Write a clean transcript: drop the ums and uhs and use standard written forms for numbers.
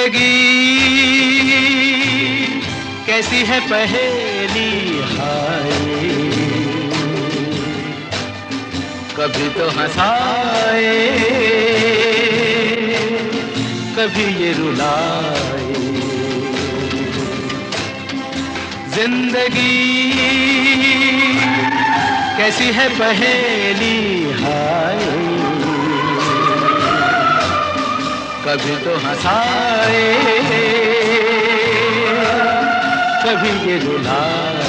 जिंदगी कैसी है पहेली हाय, कभी तो हंसाए कभी ये रुलाए। जिंदगी कैसी है पहेली हाय, कभी तो हंसाए कभी ये रुलाए।